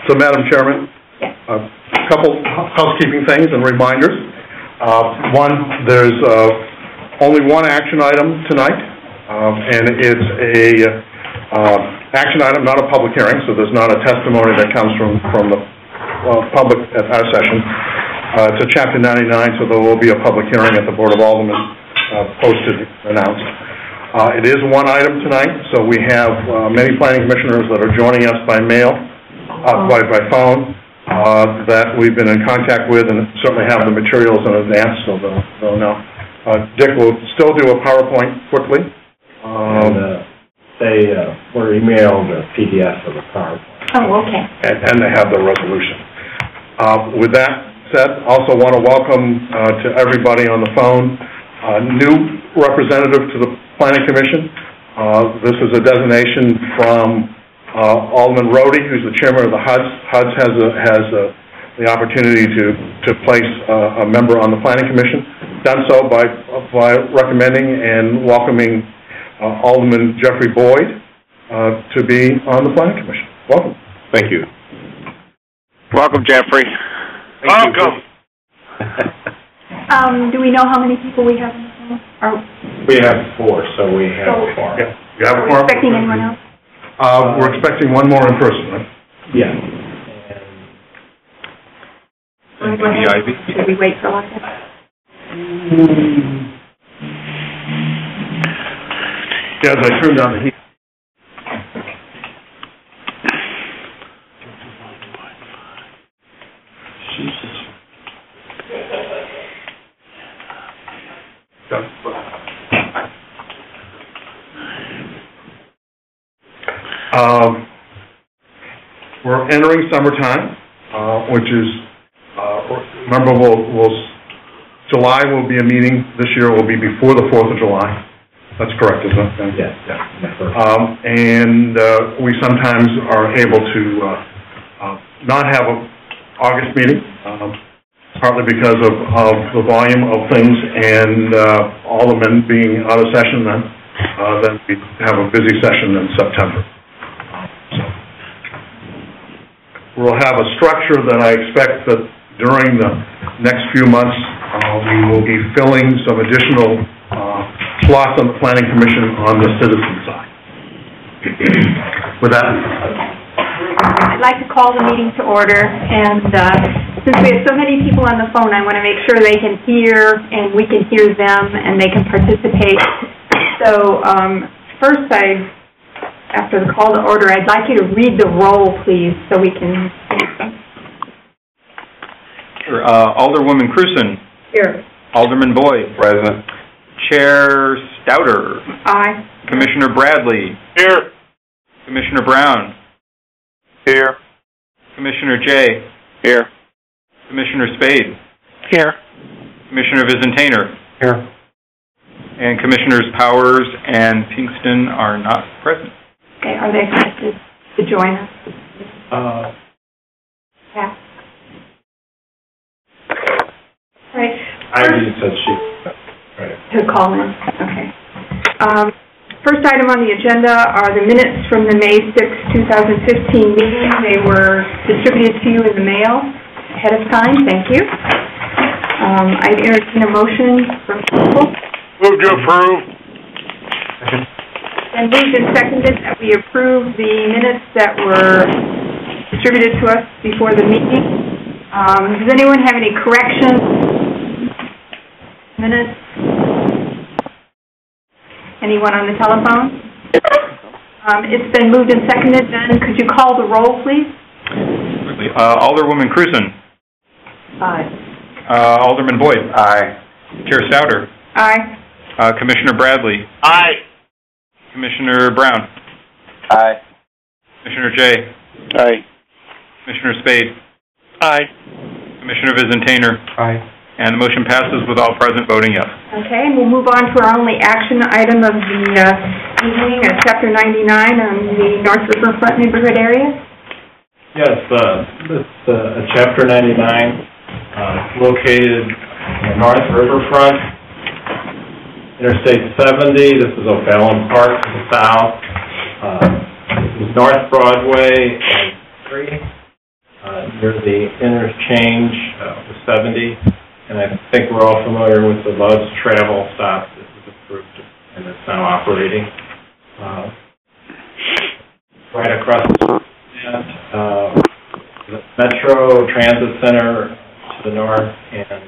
So, Madam Chairman, a couple housekeeping things and reminders. One, there's only one action item tonight, and it's a action item, not a public hearing, so there's not a testimony that comes from the public at our session. It's a Chapter 99, so there will be a public hearing at the Board of Aldermen posted, announced. It is one item tonight, so we have many planning commissioners that are joining us by mail, by phone, that we've been in contact with and certainly have the materials in advance, so they'll know. Dick will still do a PowerPoint quickly. They were emailed a PDF of the PowerPoint. Oh, okay. And they have the resolution. With that said, also want to welcome to everybody on the phone a new representative to the Planning Commission. This is a designation from Alderman Rohde, who's the chairman of the HUDS. HUDS has the opportunity to place a member on the Planning Commission. Done so by recommending and welcoming Alderman Jeffrey Boyd to be on the Planning Commission. Welcome. Thank you. Welcome, Jeffrey. Welcome. Do we know how many people we have in the phone? We have 4, so we have 4. Yeah. You have Are we expecting anyone else? We're expecting one more in person, right? Yeah. Should we wait for like that? Yeah, as I turn down the heat. We're entering summertime, which is, remember, July will be a meeting this year, will be before the 4th of July. That's correct, isn't it? Yes. And we sometimes are able to not have an August meeting, partly because of the volume of things and all the men being out of session then we have a busy session in September. We'll have a structure that I expect that during the next few months we will be filling some additional slots on the Planning Commission on the citizen side. With that, I'd like to call the meeting to order, and since we have so many people on the phone, I want to make sure they can hear and we can hear them and they can participate. So first, after the call to order, I'd like you to read the roll, please, so we can see. Sure. Alderwoman Cruzen. Here. Alderman Boyd. Present. Chair Stouter. Aye. Commissioner Bradley. Here. Commissioner Brown. Here. Commissioner Jay. Here. Commissioner Spade. Here. Commissioner Vizentainer. Here. And Commissioners Powers and Pinkston are not present. Okay, are they expected to join us? Yeah. Right. Ivy said she. Right. To call in. Okay. First item on the agenda are the minutes from the May 6, 2015 meeting. They were distributed to you in the mail ahead of time. Thank you. I'd entertain a motion for approval. Move to approve. And moved and seconded that we approve the minutes that were distributed to us before the meeting. Does anyone have any corrections? Minutes? Anyone on the telephone? It's been moved and seconded. Then could you call the roll, please? Alderwoman Cruzen. Aye. Alderman Boyd. Aye. Chair Stouter. Aye. Commissioner Bradley. Aye. Commissioner Brown. Aye. Commissioner Jay. Aye. Commissioner Spade. Aye. Commissioner Vizentainer. Aye. And the motion passes with all present voting yes. Okay, and we'll move on to our only action item of the evening, Chapter 99 on the North Riverfront neighborhood area. Yes, it's Chapter 99, located in the North Riverfront, Interstate 70. This is O'Fallon Park to the south. This is North Broadway and 3. near the interchange with 70. And I think we're all familiar with the Love's Travel stop. This is approved and it's now operating. Right across the street, the Metro Transit Center to the north, and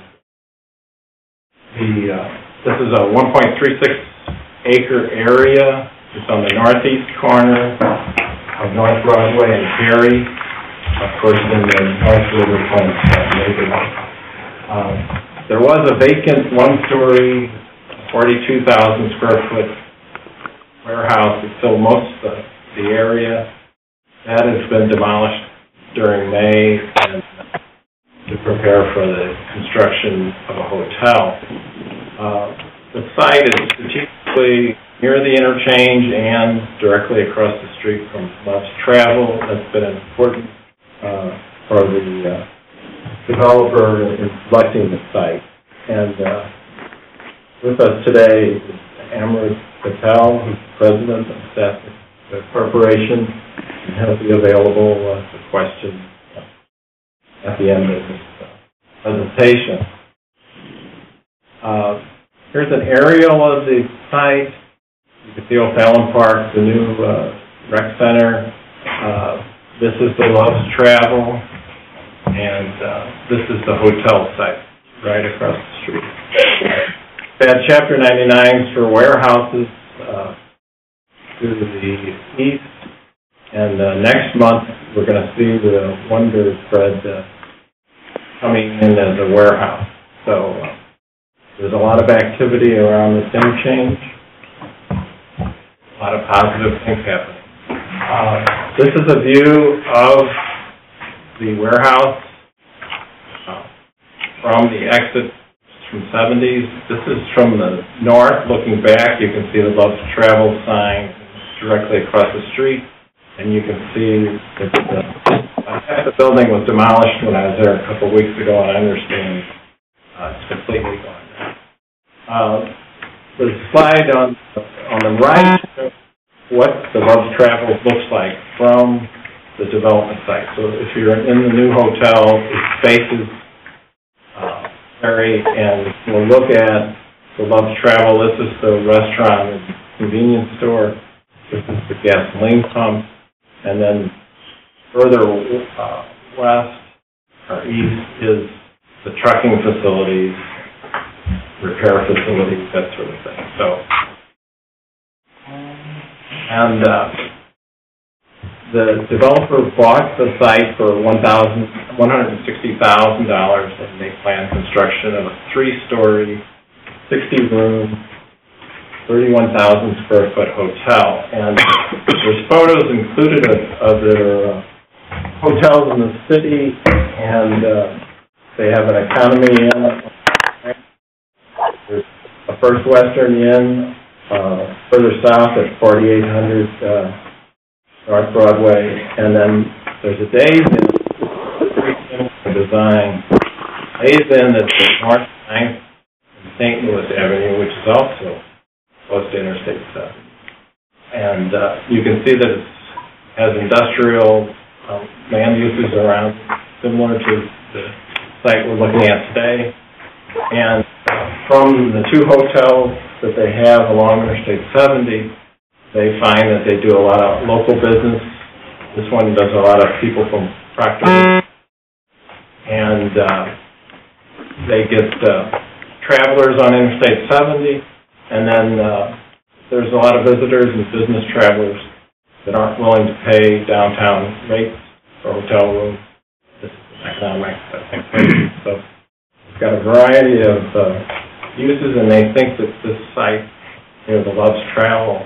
this is a 1.36-acre area. It's on the northeast corner of North Broadway and Perry, of course, in the North River Point neighborhood. There was a vacant one-story, 42,000 square foot warehouse that filled most of the area. That has been demolished during May and to prepare for the construction of a hotel. The site is strategically near the interchange and directly across the street from Love's Travel. That's been important for the developer in selecting the site. And with us today is Amrit Patel, who's president of staff of the corporation, and he'll be available for questions at the end of this presentation. Here's an aerial of the site. You can see O'Fallon Park, the new rec center. This is the Love's Travel, and this is the hotel site right across the street. They had Chapter 99s for warehouses to the east, and next month we're going to see the Wonder Bread coming in as a warehouse. So there's a lot of activity around this interchange, a lot of positive things happening. This is a view of the warehouse from the exit from 70s. This is from the north, looking back. You can see the Love's Travel sign directly across the street, and you can see that half the building was demolished when I was there a couple of weeks ago, and I understand it's completely gone now. The slide on the right shows what the Love's Travel looks like from the development site. So if you're in the new hotel, it faces Perry, and we'll look at the Love's Travel. This is the restaurant and convenience store. This is the gasoline pump. And then further west or east is the trucking facilities, repair facilities, that sort of thing. So, and the developer bought the site for $160,000, and they planned construction of a 3-story, 60-room, 31,000 square foot hotel. And there's photos included of their hotels in the city, and they have an Economy Inn. There's a First Western Inn further south at 4800 North Broadway, and then there's a Days Inn, design. Days Inn that's at North 9th and St. Louis Avenue, which is also close to Interstate 7. And you can see that it has industrial land uses around, similar to the site we're looking at today. And from the 2 hotels that they have along Interstate 70, they find that they do a lot of local business. This one does a lot of people from Proctor. And they get travelers on Interstate 70, and then there's a lot of visitors and business travelers that aren't willing to pay downtown rates for hotel rooms. This is an economic activity. So it's got a variety of uses, and they think that this site near the Love's Travel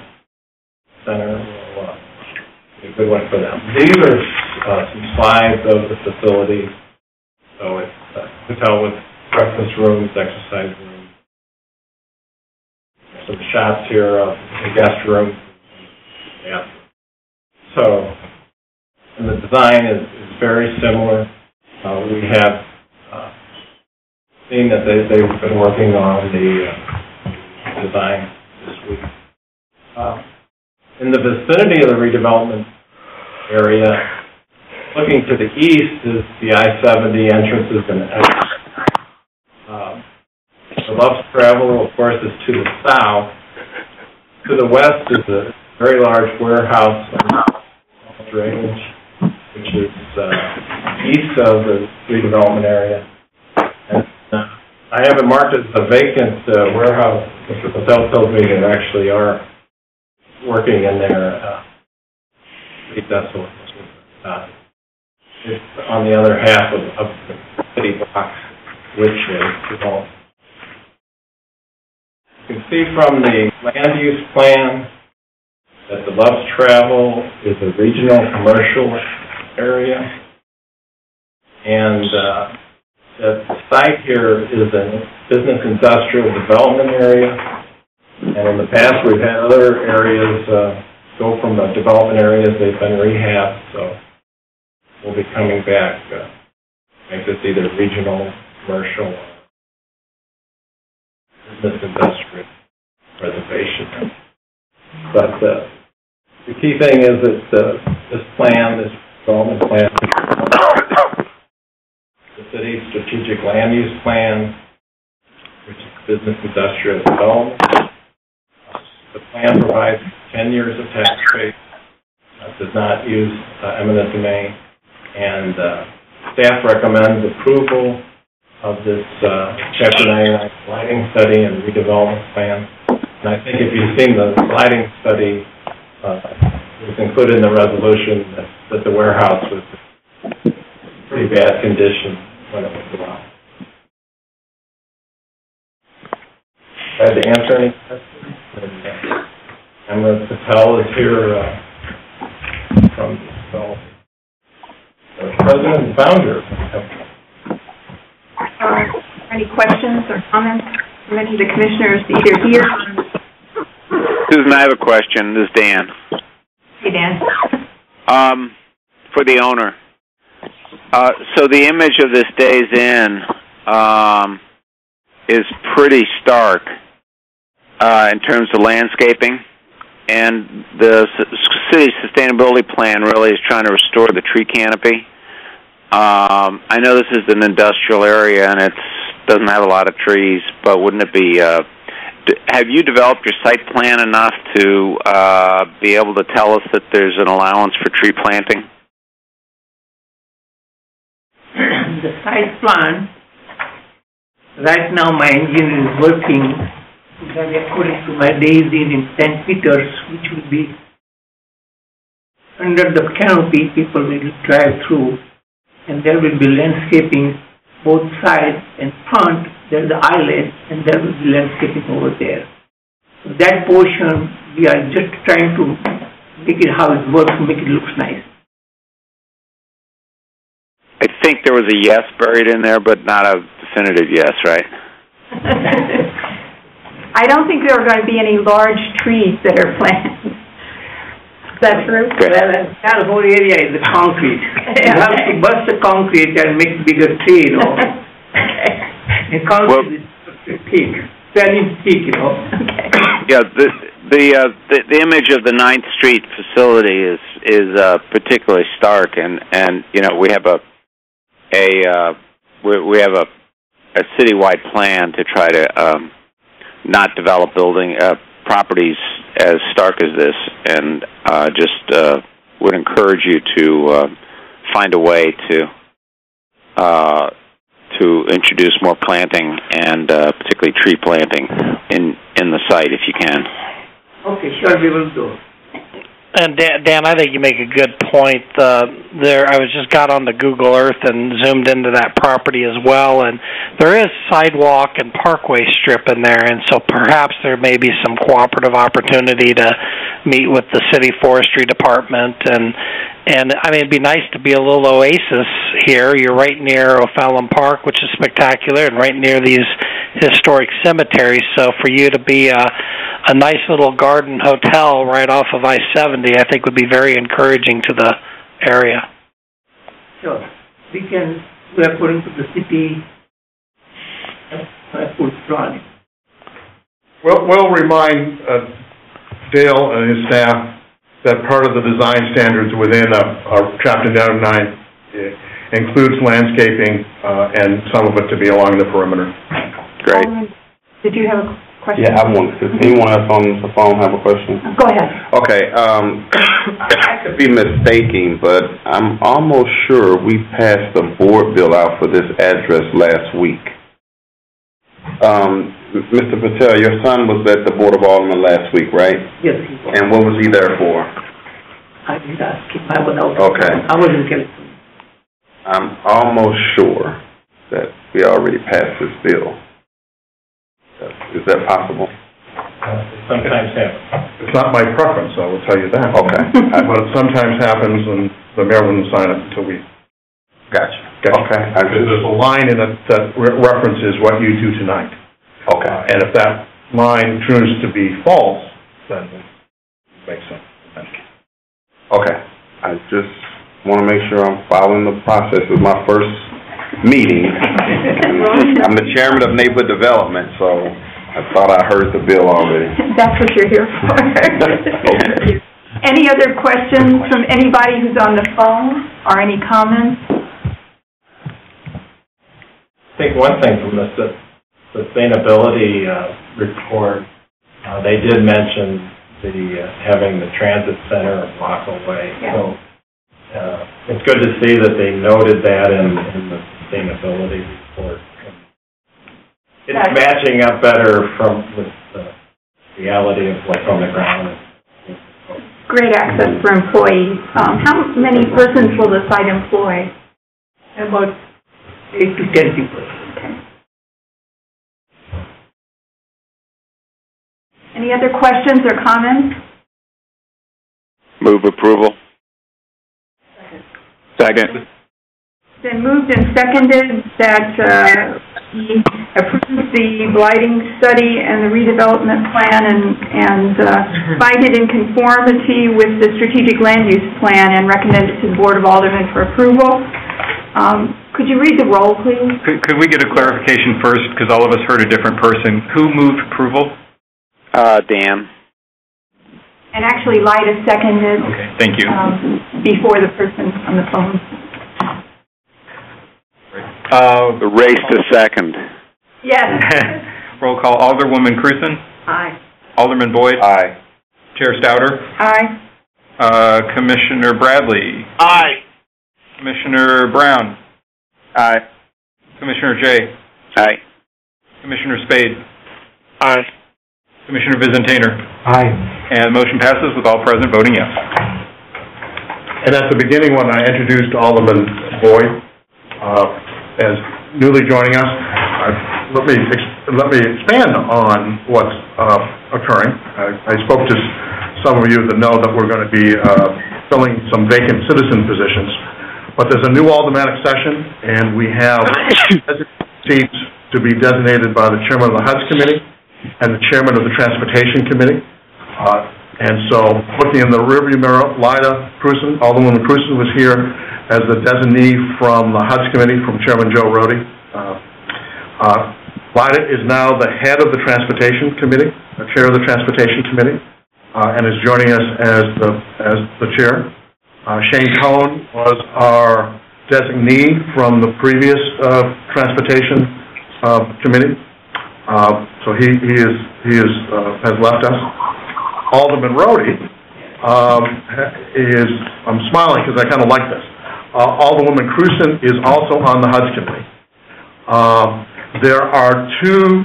Center will be a good one for them. These are some slides of the facility. So it's a hotel with breakfast rooms, exercise rooms. Some shots here of the guest room. Yeah. So, and the design is very similar. We have seen that they've been working on the design this week. In the vicinity of the redevelopment area, Looking to the east is the I-70 entrances and exits. The Love's Travel, of course, is to the south. To the west is a very large warehouse on drainage, which is east of the redevelopment area. And I have it marked as a vacant warehouse. Mr. Patel tells me they actually are working in there. Pretty desolate. It's on the other half of the city block, which is developed. You can see from the land use plan that the Love's Travel is a regional commercial area, and that the site here is a business industrial development area. And in the past, we've had other areas go from the development areas, they've been rehabbed, so we'll be coming back, make this either regional, commercial, business industrial reservation. But the key thing is that this plan, this development plan, the city's strategic land use plan, which is business industrial development. The plan provides 10 years of tax base, does not use eminent domain, and staff recommends approval of this Chapter 99 lighting study and redevelopment plan. And I think if you've seen the lighting study, it was included in the resolution that the warehouse was in pretty bad condition when it was allowed. Glad to answer any questions. Amrit Patel is here from the president and founder. Any questions or comments from any of the commissioners either here? Susan, I have a question. This is Dan. Hey, Dan. For the owner. So the image of this Days Inn is pretty stark in terms of landscaping, and the city sustainability plan really is trying to restore the tree canopy. I know this is an industrial area and it doesn't have a lot of trees, but wouldn't it be, have you developed your site plan enough to be able to tell us that there's an allowance for tree planting? The site plan, right now my engineer is working according to my Days Inn in St. Peter's, which will be under the canopy. People will drive through, and there will be landscaping both sides and front. There's the island, and there will be landscaping over there. So that portion, we are just trying to make it how it works, make it look nice. I think there was a yes buried in there, but not a definitive yes, right? I don't think there are going to be any large trees that are planted. Is that true? Well, that whole area is the concrete. You have to bust the concrete and make bigger tree, you know. Okay. And concrete is thick, 10-inch thick, you know. Okay. Yeah, the image of the 9th Street facility is particularly stark, and you know, we have a citywide plan to try to not develop properties as stark as this, and just would encourage you to find a way to introduce more planting and particularly tree planting in the site if you can. Okay, sure, we will do. And Dan, I think you make a good point there. I got on the Google Earth and zoomed into that property as well, and there is sidewalk and parkway strip in there, and so perhaps there may be some cooperative opportunity to meet with the city forestry department, and I mean, it'd be nice to be a little oasis here. You're right near O'Fallon Park, which is spectacular, and right near these historic cemeteries, so for you to be a nice little garden hotel right off of I-70, I think would be very encouraging to the area. Sure. We are putting to the city, put drawing. Well, we'll remind Dale and his staff that part of the design standards within our Chapter 99 It includes landscaping, and some of it to be along the perimeter. Great. Did you have a question? Yeah, I want, does anyone else on the phone have a question? Go ahead. Okay, I could be mistaken, but I'm almost sure we passed the board bill out for this address last week. Mr. Patel, your son was at the Board of Aldermen last week, right? Yes, he was. And what was he there for? I didn't ask him. I was out. Okay. I wasn't getting to him. I'm almost sure that we already passed this bill. Is that possible? Sometimes happens. It's not my preference, I will tell you that. Okay. But it sometimes happens, and the mayor wouldn't sign it until we... Gotcha. Okay. There's a line in it that references what you do tonight. Okay. And if that line proves to be false, then it makes sense. Okay. I just want to make sure I'm following the process. It's my first meeting. I'm the chairman of Neighborhood Development, so I thought I heard the bill already. That's what you're here for. Okay. Any other questions from anybody who's on the phone, or any comments? I think one thing from the sustainability report, they did mention having the transit center a block away. Yeah. So it's good to see that they noted that in the sustainability report. It's matching up better with the reality of what's on the ground. Great access for employees. How many persons will the site employ? About 8 to 10 people. Okay. Any other questions or comments? Move approval. Second. It's been moved and seconded that we approve the blighting study and the redevelopment plan and find it in conformity with the strategic land use plan and recommend it to the Board of Aldermen for approval. Could you read the roll, please? Could we get a clarification first, because all of us heard a different person. Who moved approval? Dan. And actually, Lyda seconded. Okay, thank you. Before the person on the phone. The race to second. Yes. Roll call. Alderwoman Cruzen? Aye. Alderman Boyd? Aye. Chair Stouter? Aye. Commissioner Bradley? Aye. Commissioner Brown? Aye. Commissioner Jay? Aye. Commissioner Spade? Aye. Commissioner Vizentainer? Aye. And the motion passes with all present voting yes. And at the beginning, when I introduced Alderman Boyd as newly joining us, let me expand on what's occurring. I spoke to some of you that know that we're going to be filling some vacant citizen positions. But there's a new aldermanic session, and we have seats to be designated by the chairman of the HUD's committee and the chairman of the Transportation Committee. And so, looking in the rearview mirror, Lyda Cruzen, Alderwoman Cruzen, was here as the designee from the HUD's committee, from Chairman Joe Rohde. Lyda is now the head of the Transportation Committee, the chair of the Transportation Committee, and is joining us as the chair. Shane Cohen was our designee from the previous Transportation Committee. So he has left us. Alderman Rohde I'm smiling because I kind of like this. Alderwoman Cruzen is also on the HUD's committee. There are two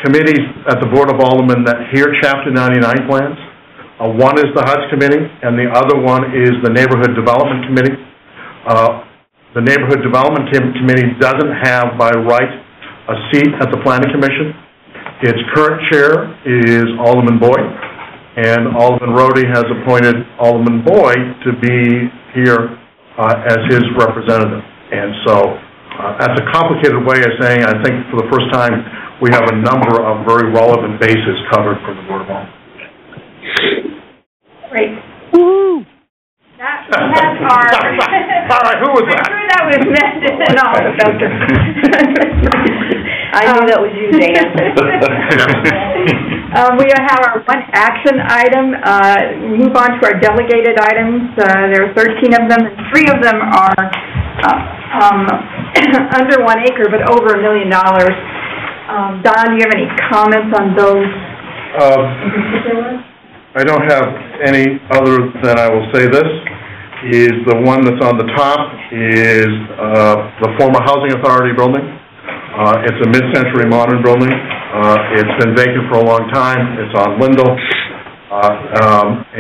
committees at the Board of Aldermen that hear Chapter 99 plans. One is the HUD's committee, and the other one is the Neighborhood Development Committee. The Neighborhood Development Committee doesn't have, by right, a seat at the Planning Commission. Its current chair is Alderman Boyd, and Alderman Rohde has appointed Alderman Boyd to be here as his representative. And so that's a complicated way of saying, I think for the first time, we have a number of very relevant bases covered for the Board of Aldermen. Great. Woo! That's our... All right, who was that? I'm sure that was meant in all the filters. I knew that was you, Dan. We have our one action item. Move on to our delegated items. There are 13 of them, and 3 of them are under 1 acre, but over $1 million. Don, do you have any comments on those in particular? I don't have any other than I will say this, is the one that's on the top is the former Housing Authority building. It's a mid-century modern building. It's been vacant for a long time. It's on Lindell.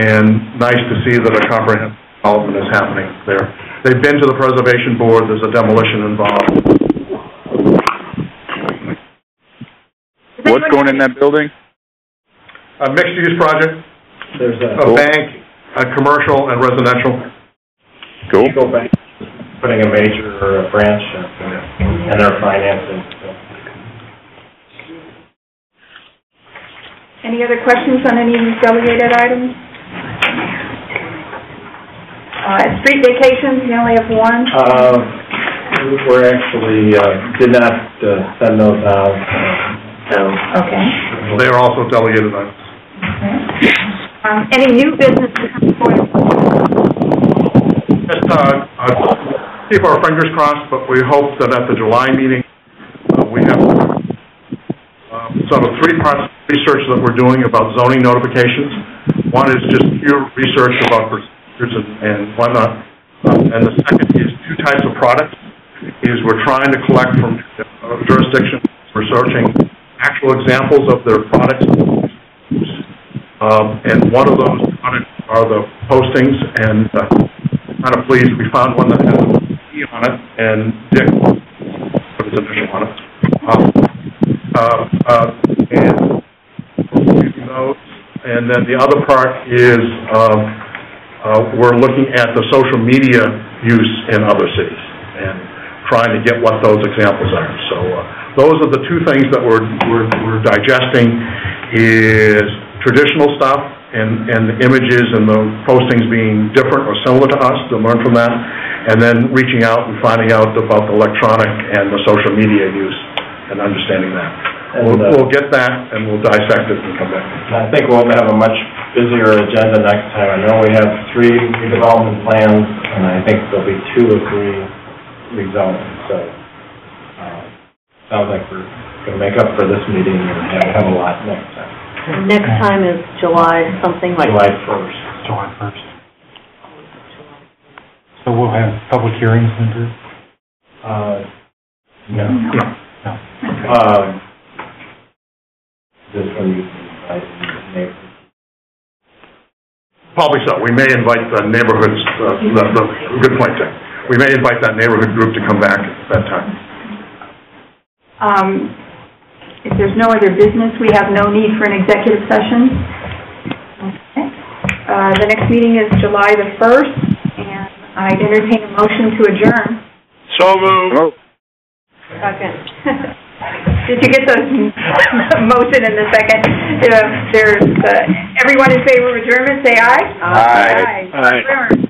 And nice to see that a comprehensive development is happening there. They've been to the Preservation Board. There's a demolition involved. What's going in that building? A mixed-use project. There's A bank, a commercial, and residential. Cool. Eagle Bank putting a major branch and they're financing. So. Any other questions on any of these delegated items? Street vacations, we only have one. We're actually did not send those out. Okay. They are also delegated items. Okay. Any new business to come forward? Just keep our fingers crossed, but we hope that at the July meeting, we have sort of 3 parts of research that we're doing about zoning notifications. One is just pure research about procedures and whatnot. And the second is 2 types of products. We're trying to collect from jurisdictions, researching actual examples of their products. And one of those products are the postings, and kind of pleased we found one that has a E on it, and Dick put his initial on it. And we're using those. And then the other part is we're looking at the social media use in other cities and trying to get what those examples are. So those are the 2 things that we're digesting, is traditional stuff and the images and the postings being different or similar to us, to learn from that, and then reaching out and finding out about the electronic and the social media use and understanding that. And we'll get that and we'll dissect it and come back. I think we'll have a much busier agenda next time. I know we have 3 redevelopment plans, and I think there'll be 2 or 3 rezoning. So sounds like we're going to make up for this meeting and have a lot next time. And next time is July something like... July 1st. July 1st. So we'll have public hearings then, Drew? No. No. This one you invite neighbors. Probably so. We may invite the neighborhoods, good point, Tim. We may invite that neighborhood group to come back at that time. If there's no other business, we have no need for an executive session. Okay. The next meeting is July the 1st, and I'd entertain a motion to adjourn. So moved. Second. Did you get the motion in the second? There's everyone in favor of adjournment, say aye. Aye. Aye. Adjourn.